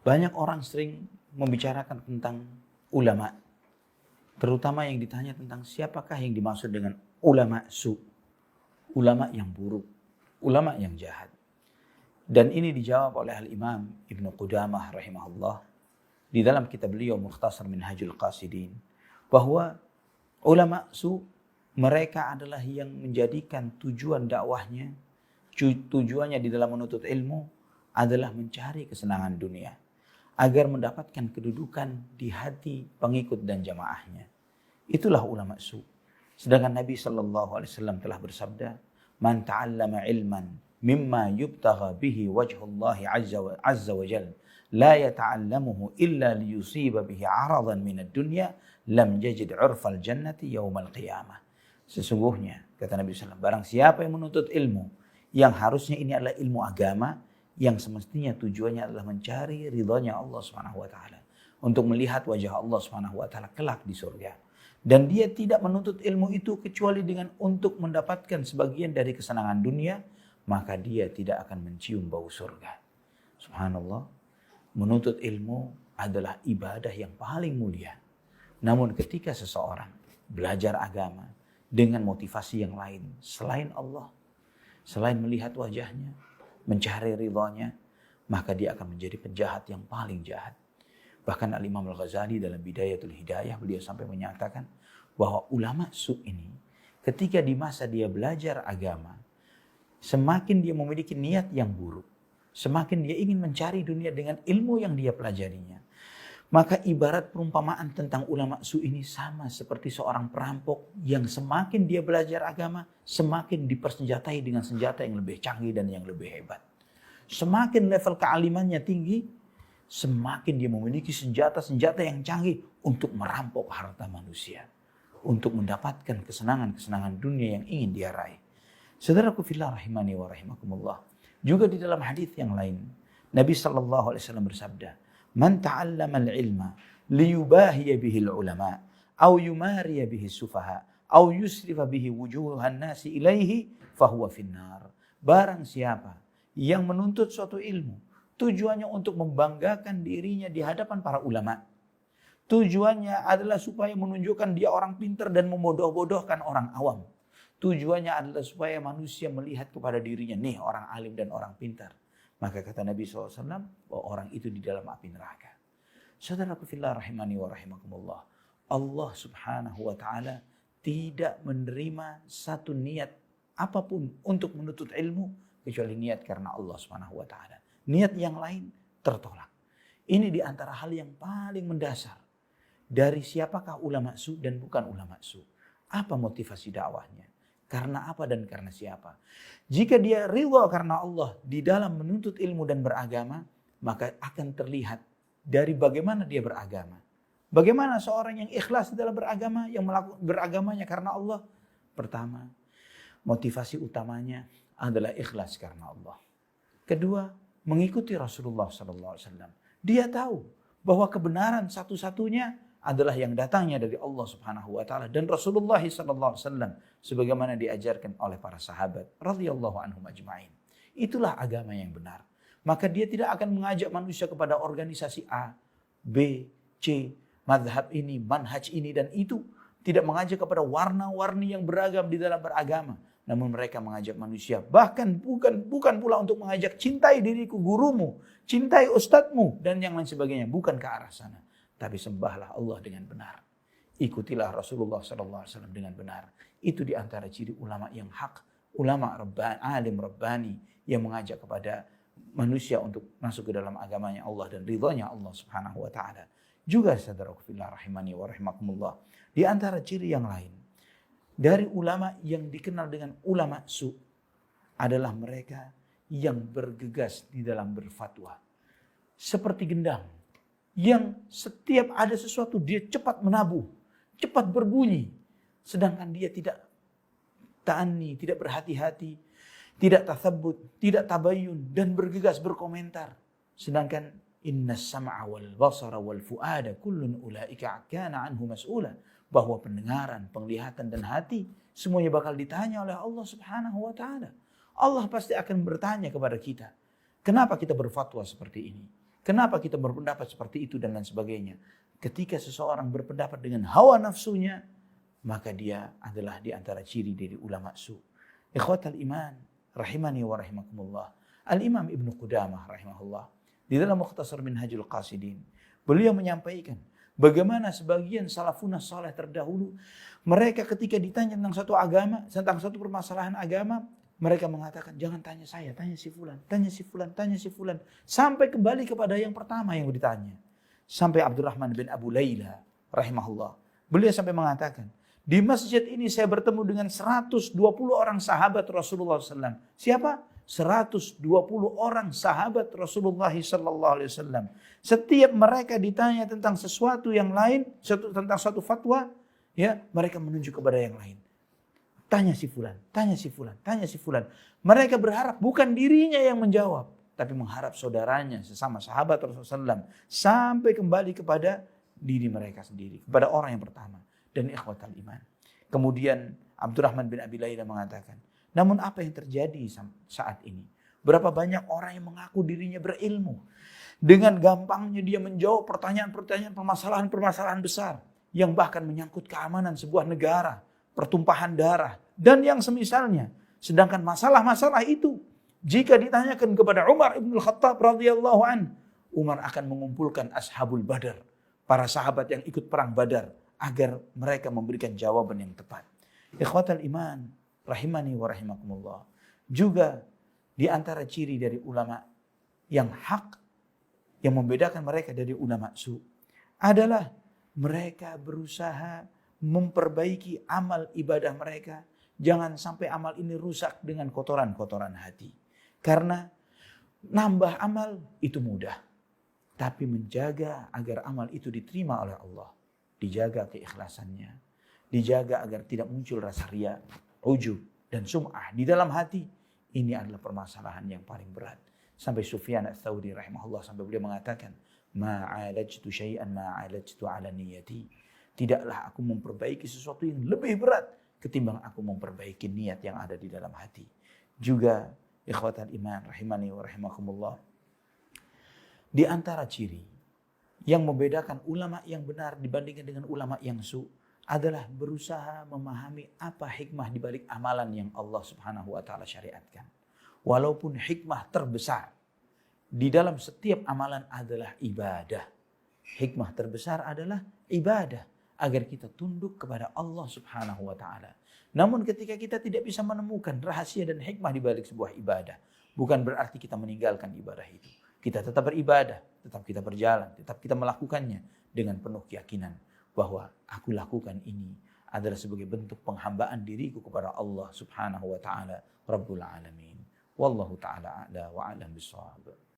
Banyak orang sering membicarakan tentang ulama, terutama yang ditanya tentang siapakah yang dimaksud dengan ulama su, ulama yang buruk, ulama yang jahat. Dan ini dijawab oleh Al-Imam Ibnu Qudamah rahimahullah di dalam kitab beliau Mukhtasar Minhajul Qasidin, bahwa ulama su mereka adalah yang menjadikan tujuan dakwahnya, tujuannya di dalam menuntut ilmu adalah mencari kesenangan dunia agar mendapatkan kedudukan di hati pengikut dan jamaahnya. Itulah ulama su. Sedangkan Nabi SAW telah bersabda, "Man ta'allama ilman mimma yubtagha bihi wajhullahi azza wa jalla, la yata'allamuhu illa liyusiba bihi 'aradan minad dunya, lam yajid 'urfal jannati yaumal qiyamah." Sesungguhnya, kata Nabi SAW, barang siapa yang menuntut ilmu yang harusnya ini adalah ilmu agama, yang semestinya tujuannya adalah mencari ridhonya Allah SWT, untuk melihat wajah Allah SWT kelak di surga. Dan dia tidak menuntut ilmu itu kecuali dengan untuk mendapatkan sebagian dari kesenangan dunia, maka dia tidak akan mencium bau surga. Subhanallah, menuntut ilmu adalah ibadah yang paling mulia. Namun ketika seseorang belajar agama dengan motivasi yang lain selain Allah, selain melihat wajahnya, mencari ridhonya, maka dia akan menjadi penjahat yang paling jahat. Bahkan Al-Imam Al-Ghazali dalam Bidayatul Hidayah, beliau sampai menyatakan bahwa ulama su ini ketika di masa dia belajar agama, semakin dia memiliki niat yang buruk, semakin dia ingin mencari dunia dengan ilmu yang dia pelajarinya, maka ibarat perumpamaan tentang ulama su ini sama seperti seorang perampok yang semakin dia belajar agama, semakin dipersenjatai dengan senjata yang lebih canggih dan yang lebih hebat. Semakin level kealimannya tinggi, semakin dia memiliki senjata-senjata yang canggih untuk merampok harta manusia, untuk mendapatkan kesenangan-kesenangan dunia yang ingin dia raih. Saudaraku fillah rahimani wa rahimakumullah. Juga di dalam hadis yang lain, Nabi SAW bersabda, "Man ta'allama al-ilma liyubahiya bihi al-ulama, aw yumariya bihi sufaha, aw yusrifa bihi wujuhan nasi ilaihi, fahuwa finnar." Barang siapa yang menuntut suatu ilmu, tujuannya untuk membanggakan dirinya di hadapan para ulama, tujuannya adalah supaya menunjukkan dia orang pintar dan membodoh-bodohkan orang awam, tujuannya adalah supaya manusia melihat kepada dirinya, nih orang alim dan orang pintar, maka kata Nabi SAW bahwa orang itu di dalam api neraka. Saudaraku fillah rahimani wa rahimakumullah, Allah subhanahu wa ta'ala tidak menerima satu niat apapun untuk menuntut ilmu kecuali niat karena Allah subhanahu wa ta'ala. Niat yang lain tertolak. Ini di antara hal yang paling mendasar dari siapakah ulama su dan bukan ulama su. Apa motivasi dakwahnya? Karena apa dan karena siapa? Jika dia ridha karena Allah di dalam menuntut ilmu dan beragama, maka akan terlihat dari bagaimana dia beragama. Bagaimana seorang yang ikhlas dalam beragama, yang melakukan beragamanya karena Allah? Pertama, motivasi utamanya adalah ikhlas karena Allah. Kedua, mengikuti Rasulullah SAW. Dia tahu bahwa kebenaran satu-satunya adalah yang datangnya dari Allah Subhanahu wa taala dan Rasulullah SAW sebagaimana diajarkan oleh para sahabat radhiyallahu anhum ajma'in. Itulah agama yang benar. Maka dia tidak akan mengajak manusia kepada organisasi A, B, C, mazhab ini, manhaj ini dan itu. Tidak mengajak kepada warna-warni yang beragam di dalam beragama. Namun mereka mengajak manusia, bahkan bukan pula untuk mengajak cintai diriku gurumu, cintai ustadzmu dan yang lain sebagainya, bukan ke arah sana. Tapi sembahlah Allah dengan benar. Ikutilah Rasulullah SAW dengan benar. Itu di antara ciri ulama yang hak, ulama alim rabbani yang mengajak kepada manusia untuk masuk ke dalam agamanya Allah dan ridhonya Allah Subhanahu wa taala. Juga saudaraku fillah rahimani wa rahimakumullah, di antara ciri yang lain dari ulama yang dikenal dengan ulama su adalah mereka yang bergegas di dalam berfatwa. Seperti gendang yang setiap ada sesuatu dia cepat menabuh, cepat berbunyi. Sedangkan dia tidak ta'anni, tidak berhati-hati, tidak tathabbut, tidak tabayyun dan bergegas berkomentar. Sedangkan inna sam'a wal basara wal fu'ada kullun ulaika kana anhu mas'ula, bahwa pendengaran, penglihatan dan hati semuanya bakal ditanya oleh Allah Subhanahu wa taala. Allah pasti akan bertanya kepada kita, kenapa kita berfatwa seperti ini? Kenapa kita berpendapat seperti itu dan lain sebagainya. Ketika seseorang berpendapat dengan hawa nafsunya, maka dia adalah di antara ciri dari ulama su. Ikhwatal iman, rahimani wa rahimakumullah. Al-Imam Ibnu Qudamah rahimahullah, di dalam Mukhtasar Minhajul Qasidin, beliau menyampaikan bagaimana sebagian salafun saleh terdahulu, mereka ketika ditanya tentang satu agama, tentang satu permasalahan agama, mereka mengatakan, jangan tanya saya, tanya si fulan, tanya si fulan, tanya si fulan. Sampai kembali kepada yang pertama yang ditanya. Sampai Abdurrahman bin Abu Layla rahimahullah, beliau sampai mengatakan, di masjid ini saya bertemu dengan 120 orang sahabat Rasulullah SAW. Siapa? 120 orang sahabat Rasulullah SAW. Setiap mereka ditanya tentang sesuatu yang lain, tentang suatu fatwa, ya, mereka menunjuk kepada yang lain. Tanya si fulan, tanya si fulan, tanya si fulan. Mereka berharap bukan dirinya yang menjawab, tapi mengharap saudaranya sesama sahabat Rasulullah SAW sampai kembali kepada diri mereka sendiri, kepada orang yang pertama. Dan ikhwatal iman. Kemudian Abdurrahman bin Abi Layla mengatakan, namun apa yang terjadi saat ini? Berapa banyak orang yang mengaku dirinya berilmu. Dengan gampangnya dia menjawab pertanyaan-pertanyaan, permasalahan-permasalahan besar. Yang bahkan menyangkut keamanan sebuah negara, pertumpahan darah, dan yang semisalnya. Sedangkan masalah-masalah itu, jika ditanyakan kepada Umar ibn Khattab radhiyallahu an, Umar akan mengumpulkan ashabul badar, para sahabat yang ikut perang Badar, agar mereka memberikan jawaban yang tepat. Ikhwatal iman, rahimani wa rahimakumullah. Juga di antara ciri dari ulama yang hak, yang membedakan mereka dari ulama su, adalah mereka berusaha memperbaiki amal ibadah mereka. Jangan sampai amal ini rusak dengan kotoran-kotoran hati. Karena nambah amal itu mudah. Tapi menjaga agar amal itu diterima oleh Allah. Dijaga keikhlasannya. Dijaga agar tidak muncul rasa riya, ujub, dan sum'ah di dalam hati. Ini adalah permasalahan yang paling berat. Sampai Sufyan Ats-Tsauri rahimahullah, sampai beliau mengatakan, ma'alajtu syai'an ma'alajtu ala niyati. Tidaklah aku memperbaiki sesuatu yang lebih berat ketimbang aku memperbaiki niat yang ada di dalam hati. Juga ikhwatal iman rahimani wa rahimakumullah, di antara ciri yang membedakan ulama yang benar dibandingkan dengan ulama yang su adalah berusaha memahami apa hikmah di balik amalan yang Allah Subhanahu wa taala syariatkan. Walaupun hikmah terbesar di dalam setiap amalan adalah ibadah. Hikmah terbesar adalah ibadah, agar kita tunduk kepada Allah Subhanahu wa taala. Namun ketika kita tidak bisa menemukan rahasia dan hikmah di balik sebuah ibadah, bukan berarti kita meninggalkan ibadah itu. Kita tetap beribadah, tetap kita berjalan, tetap kita melakukannya dengan penuh keyakinan bahwa aku lakukan ini adalah sebagai bentuk penghambaan diriku kepada Allah Subhanahu wa taala Rabbul alamin. Wallahu taala a'la wa a'lam bissawab.